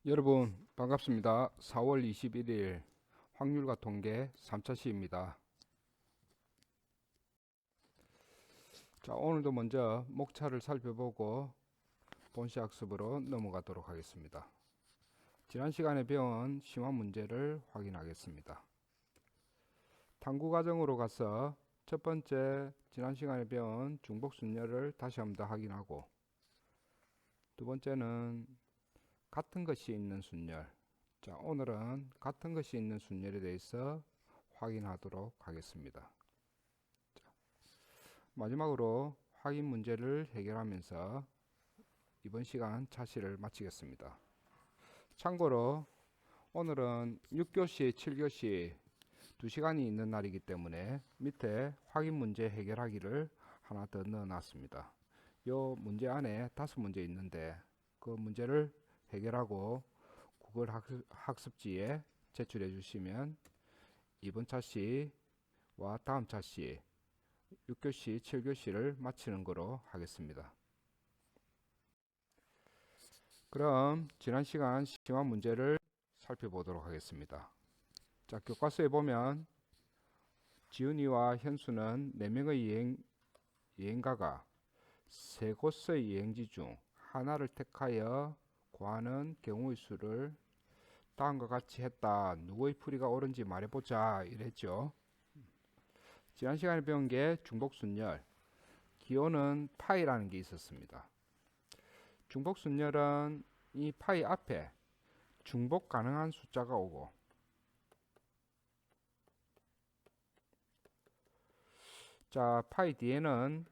여러분 반갑습니다. 4월 21일 확률과 통계 3차 시입니다. 자, 오늘도 먼저 목차를 살펴보고 본시 학습으로 넘어가도록 하겠습니다. 지난 시간에 배운 심화 문제를 확인하겠습니다. 탐구 과정으로 가서 첫 번째 지난 시간에 배운 중복순열을 다시 한번 더 확인하고, 두 번째는 같은 것이 있는 순열. 자, 오늘은 같은 것이 있는 순열에 대해서 확인하도록 하겠습니다. 자, 마지막으로 확인 문제를 해결하면서 이번 시간 차시를 마치겠습니다. 참고로 오늘은 6교시, 7교시 2시간이 있는 날이기 때문에 밑에 확인 문제 해결하기를 하나 더 넣어놨습니다. 이 문제 안에 5문제 있는데 그 문제를 해결하고 구글 학습지에 제출해 주시면 이번 차시와 다음 차시 6교시, 7교시를 마치는 거로 하겠습니다. 그럼 지난 시간 심화 문제를 살펴보도록 하겠습니다. 자, 교과서에 보면 지훈이와 현수는 4명의 여행가가 3곳의 여행지 중 하나를 택하여 구하는 경우의 수를 다음과 같이 했다. 누구의 풀이가 옳은지 말해보자 이랬죠. 지난 시간에 배운 게 중복순열, 기호는 파이라는 게 있었습니다. 중복순열은 이 파이 앞에 중복 가능한 숫자가 오고, 자, 파이 뒤에는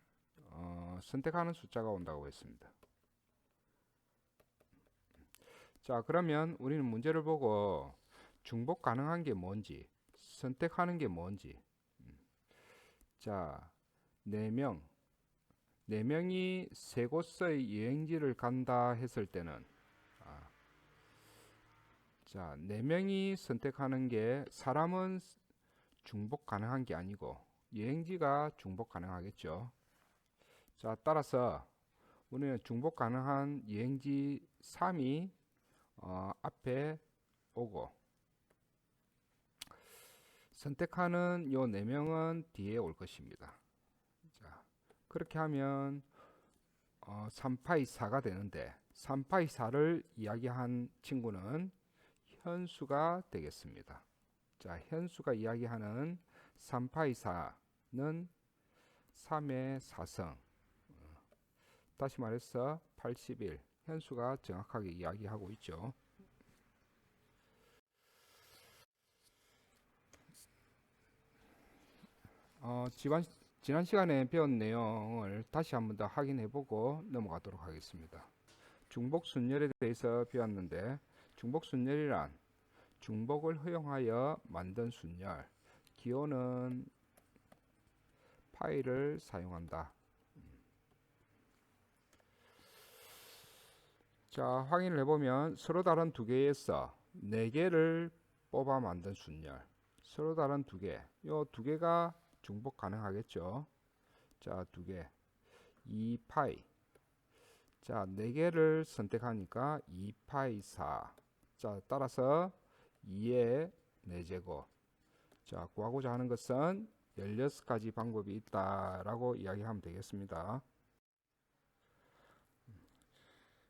선택하는 숫자가 온다고 했습니다. 자, 그러면 우리는 문제를 보고 중복 가능한 게 뭔지, 선택하는 게 뭔지, 자, 4명이 3곳의 여행지를 간다 했을 때는, 자, 4명이 선택하는 게, 사람은 중복 가능한 게 아니고 여행지가 중복 가능하겠죠. 자, 따라서 우리는 중복 가능한 여행지 3이 앞에 오고, 선택하는 요 4명은 뒤에 올 것입니다. 자, 그렇게 하면 3파이 4가 되는데, 3파이 4를 이야기한 친구는 현수가 되겠습니다. 자, 현수가 이야기하는 3파이 4는 3의 4성, 다시 말해서 81, 현수가 정확하게 이야기하고 있죠. 지난 시간에 배운 내용을 다시 한번 더 확인해보고 넘어가도록 하겠습니다. 중복순열에 대해서 배웠는데, 중복순열이란 중복을 허용하여 만든 순열, 기호는 파이를 사용한다. 자, 확인을 해보면 서로 다른 두 개에서 4개를 뽑아 만든 순열, 서로 다른 2개, 요 2개가 중복 가능하겠죠. 자, 2개, 2파이. 자, 4개를 선택하니까 2파이 4. 자, 따라서 2의 4제곱. 자, 구하고자 하는 것은 16가지 방법이 있다라고 이야기하면 되겠습니다.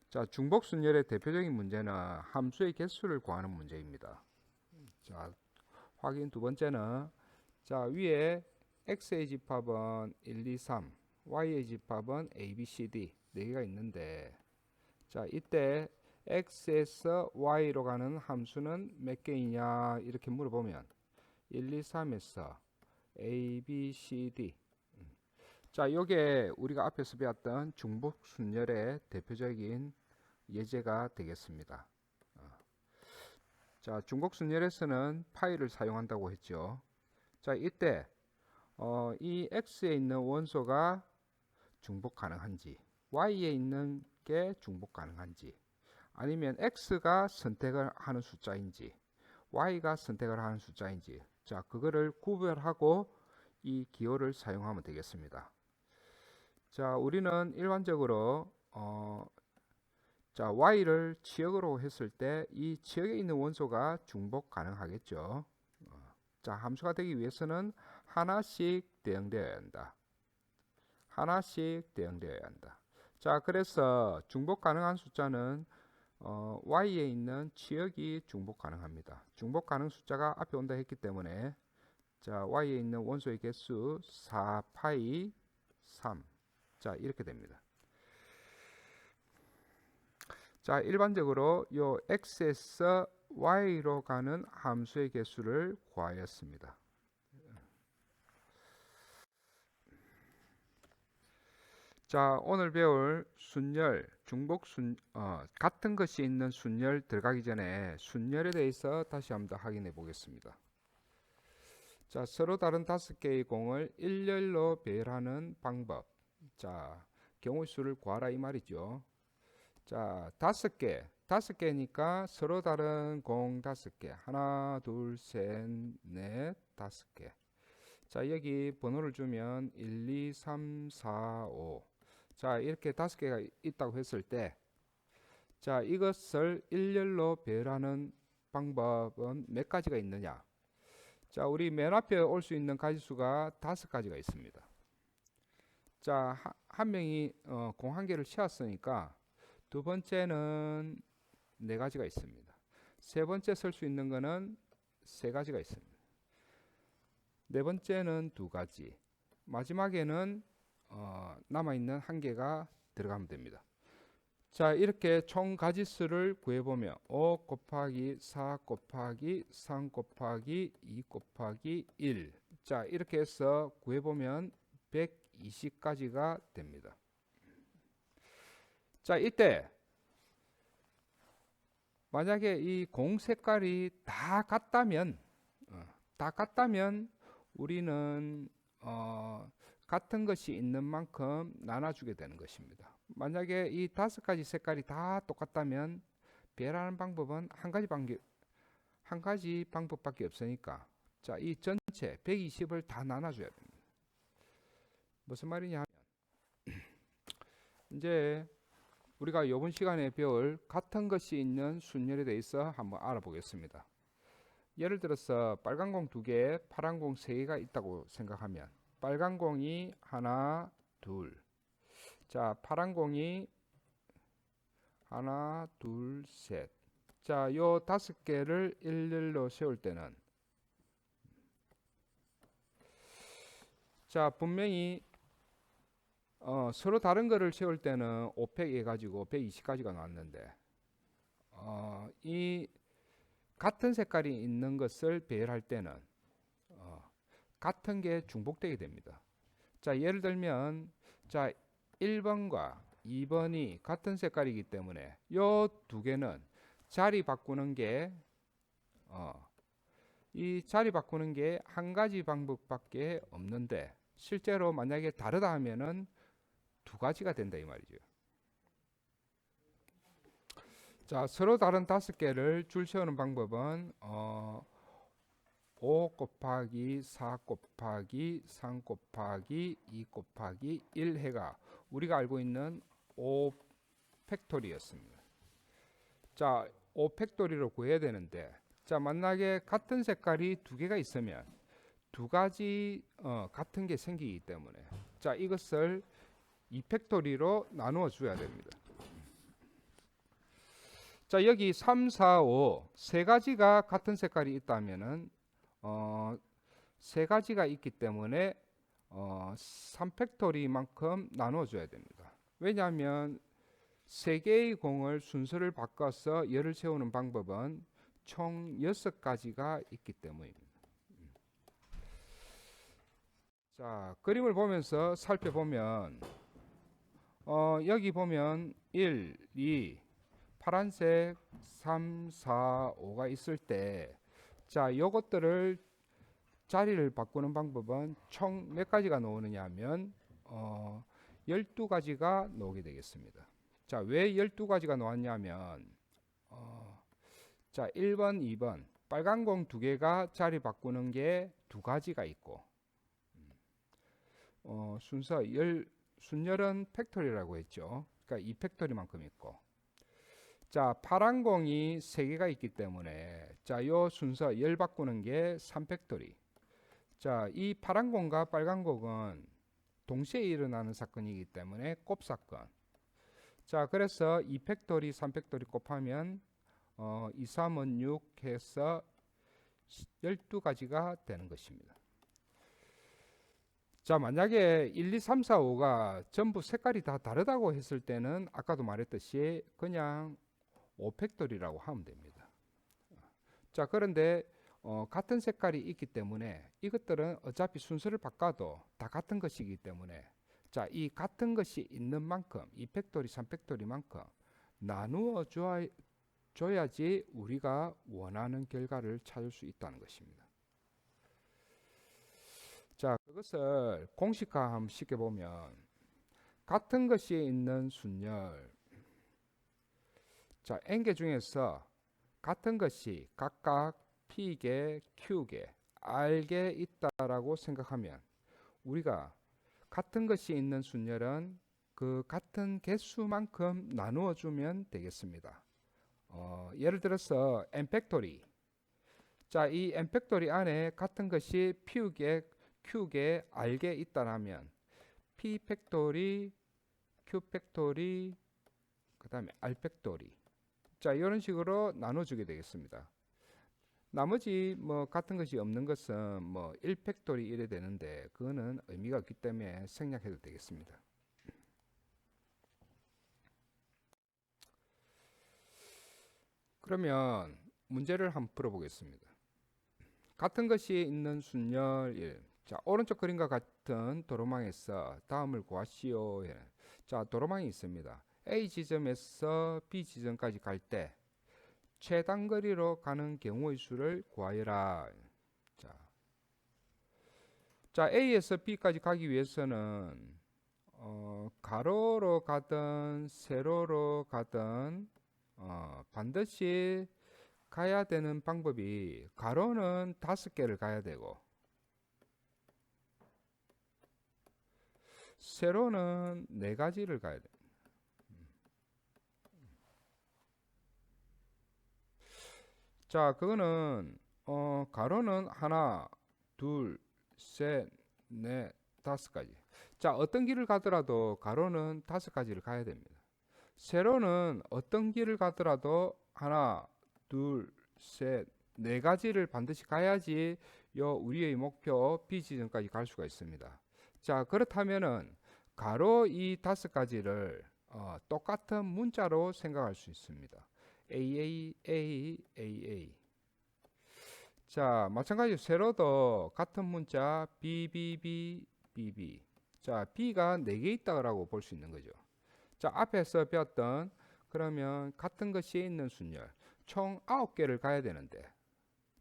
자, 중복순열의 대표적인 문제는 함수의 개수를 구하는 문제입니다. 자, 확인 두 번째는, 자, 위에 x의 집합은 1, 2, 3, y의 집합은 a, b, c, d 4개가 있는데, 자, 이때 x에서 y로 가는 함수는 몇 개이냐 이렇게 물어보면 1, 2, 3에서 a, b, c, d. 자, 요게 우리가 앞에서 배웠던 중복순열의 대표적인 예제가 되겠습니다. 자, 중복순열에서는 파이를 사용한다고 했죠. 자, 이때 이 x에 있는 원소가 중복 가능한지, y에 있는 게 중복 가능한지, 아니면 x가 선택을 하는 숫자인지 y가 선택을 하는 숫자인지, 자, 그거를 구별하고 이 기호를 사용하면 되겠습니다. 자, 우리는 일반적으로 자, y를 치역으로 했을 때 이 치역에 있는 원소가 중복 가능하겠죠. 자, 함수가 되기 위해서는 하나씩 대응되어야 한다. 하나씩 대응되어야 한다. 자, 그래서 중복 가능한 숫자는 y에 있는 치역이 중복 가능합니다. 중복 가능 숫자가 앞에 온다 했기 때문에 자, y에 있는 원소의 개수 4파이 3. 자, 이렇게 됩니다. 자, 일반적으로 요 x에서 y로 가는 함수의 개수를 구하였습니다. 자, 오늘 배울 순열, 같은 것이 있는 순열 들어가기 전에 순열에 대해서 다시 한번 더 확인해 보겠습니다. 자, 서로 다른 5개의 공을 일렬로 배열하는 방법. 자, 경우의 수를 구하라 이 말이죠. 자, 5개니까 서로 다른 공 5개. 하나, 둘, 셋, 넷, 5개. 자, 여기 번호를 주면 1, 2, 3, 4, 5. 자, 이렇게 5개가 있다고 했을 때, 자, 이것을 일렬로 배열하는 방법은 몇 가지가 있느냐? 자, 우리 맨 앞에 올 수 있는 가지수가 5가지가 있습니다. 자, 한 명이 공 한 개를 채웠으니까 두 번째는 4가지가 있습니다. 세 번째 쓸 수 있는 거는 3가지가 있습니다. 네 번째는 2가지. 마지막에는 남아있는 1개가 들어가면 됩니다. 자, 이렇게 총 가지수를 구해보면 5 곱하기 4 곱하기 3 곱하기 2 곱하기 1. 자, 이렇게 해서 구해보면 120가지가 됩니다. 자, 이때 만약에 이 공 색깔이 다 같다면 우리는 같은 것이 있는 만큼 나눠주게 되는 것입니다. 만약에 이 5가지 색깔이 다 똑같다면 배열하는 방법은 한 가지 방법밖에 없으니까 자, 이 전체 120을 다 나눠줘야 됩니다. 무슨 말이냐 하면 이제 우리가 이번 시간에 배울 같은 것이 있는 순열에 대해서 한번 알아보겠습니다. 예를 들어서 빨간 공 2개, 파란 공 3개가 있다고 생각하면 빨간 공이 하나, 둘. 자, 파란 공이 하나, 둘, 셋. 자, 요 5개를 일렬로 세울 때는 자, 분명히 서로 다른 거를 세울 때는 5팩 해가지고 120가지가 나왔는데 이 같은 색깔이 있는 것을 배열할 때는 같은 게 중복되게 됩니다. 자, 예를 들면 자, 1번과 2번이 같은 색깔이기 때문에 요 2개는 자리 바꾸는 게 이 자리 바꾸는 게 한 가지 방법밖에 없는데 실제로 만약에 다르다 하면은 2가지가 된다 이 말이죠. 자, 서로 다른 5개를 줄 세우는 방법은 5 곱하기 4 곱하기 3 곱하기 2 곱하기 1 해가 우리가 알고 있는 5 팩토리였습니다. 자, 5 팩토리로 구해야 되는데 자, 만약에 같은 색깔이 2개가 있으면 2가지 같은 게 생기기 때문에 자, 이것을 2 팩토리로 나누어 줘야 됩니다. 자, 여기 3, 4, 5 3가지가 같은 색깔이 있다면은 3가지가 있기 때문에 3팩토리만큼 나눠 줘야 됩니다. 왜냐하면 3개의 공을 순서를 바꿔서 열을 세우는 방법은 총 6가지가 있기 때문입니다. 자, 그림을 보면서 살펴보면 여기 보면 1, 2 파란색 3, 4, 5가 있을 때 자, 요것들을 자리를 바꾸는 방법은 총 몇 가지가 나오느냐 하면 12가지가 나오게 되겠습니다. 자, 왜 12가지가 나왔냐면 자, 1번, 2번 빨간 공 2개가 자리 바꾸는 게 2가지가 있고 순열은 팩토리라고 했죠. 그러니까 2팩토리만큼 있고 자, 파란 공이 3개가 있기 때문에 자, 요 순서 열 바꾸는 게 3팩토리. 자, 이 파란 공과 빨간 공은 동시에 일어나는 사건이기 때문에 곱사건. 자, 그래서 2팩토리, 3팩토리 곱하면 2, 3은 6 해서 12가지가 되는 것입니다. 자, 만약에 1, 2, 3, 4, 5가 전부 색깔이 다 다르다고 했을 때는 아까도 말했듯이 그냥 5팩토리라고 하면 됩니다. 자, 그런데 같은 색깔이 있기 때문에 이것들은 어차피 순서를 바꿔도 다 같은 것이기 때문에 자, 이 같은 것이 있는 만큼 2팩토리, 3팩토리만큼 나누어 줘야지 우리가 원하는 결과를 찾을 수 있다는 것입니다. 자, 그것을 공식화하면 쉽게 보면 같은 것이 있는 순열. 자, n개 중에서 같은 것이 각각 p개, q개, r개 있다라고 생각하면 우리가 같은 것이 있는 순열은 그 같은 개수만큼 나누어 주면 되겠습니다. 예를 들어서 n팩토리. 자, 이 n팩토리 안에 같은 것이 p개, q개, r개 있다라면 p팩토리, q팩토리, 그 다음에 r팩토리. 자, 이런 식으로 나눠주게 되겠습니다. 나머지 뭐 같은 것이 없는 것은 뭐 1팩토리 이래 되는데 그거는 의미가 없기 때문에 생략해도 되겠습니다. 그러면 문제를 한번 풀어보겠습니다. 같은 것이 있는 순열 1. 자, 오른쪽 그림과 같은 도로망에서 다음을 구하시오. 자, 도로망이 있습니다. A 지점에서 B 지점까지 갈 때 최단거리로 가는 경우의 수를 구하여라. 자, A에서 B까지 가기 위해서는 가로로 가든 세로로 가든 반드시 가야 되는 방법이 가로는 5개를 가야 되고 세로는 4가지를 가야 돼. 자, 그거는 가로는 하나, 둘, 셋, 넷, 5가지. 자, 어떤 길을 가더라도 가로는 5가지를 가야 됩니다. 세로는 어떤 길을 가더라도 하나, 둘, 셋, 4가지를 반드시 가야지 우리의 목표 B 지점까지 갈 수가 있습니다. 자, 그렇다면은 가로 이 5가지를 똑같은 문자로 생각할 수 있습니다. AA. 자, 마찬가지로 세로도 같은 문자 BB. 자, B가 4개 있다고 볼 수 있는 거죠. 자, 앞에서 배웠던 그러면 같은 것이 있는 순열 총 9개를 가야 되는데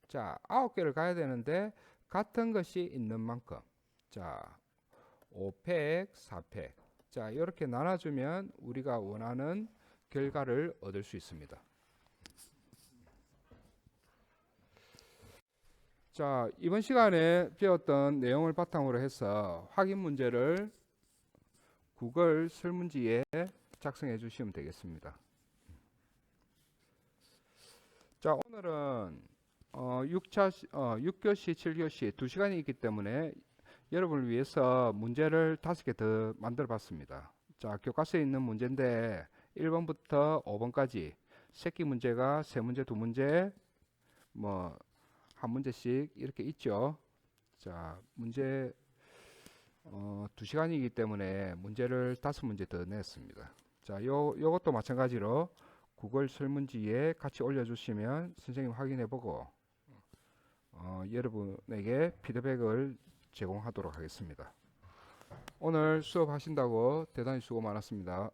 자, 9개를 가야 되는데 같은 것이 있는 만큼 자, 5팩, 4팩 자, 이렇게 나눠주면 우리가 원하는 결과를 얻을 수 있습니다. 자, 이번 시간에 배웠던 내용을 바탕으로 해서 확인 문제를 구글 설문지에 작성해 주시면 되겠습니다. 자, 오늘은 6교시, 7교시 2시간이 있기 때문에 여러분을 위해서 문제를 5개 더 만들어 봤습니다. 자, 교과서에 있는 문제인데 1번부터 5번까지 새끼 문제가 3문제, 2문제 뭐 한 문제씩 이렇게 있죠. 자, 문제 2시간이기 때문에 문제를 5문제 더 냈습니다. 자, 요것도 마찬가지로 구글 설문지에 같이 올려주시면 선생님 확인해보고 여러분에게 피드백을 제공하도록 하겠습니다. 오늘 수업하신다고 대단히 수고 많았습니다.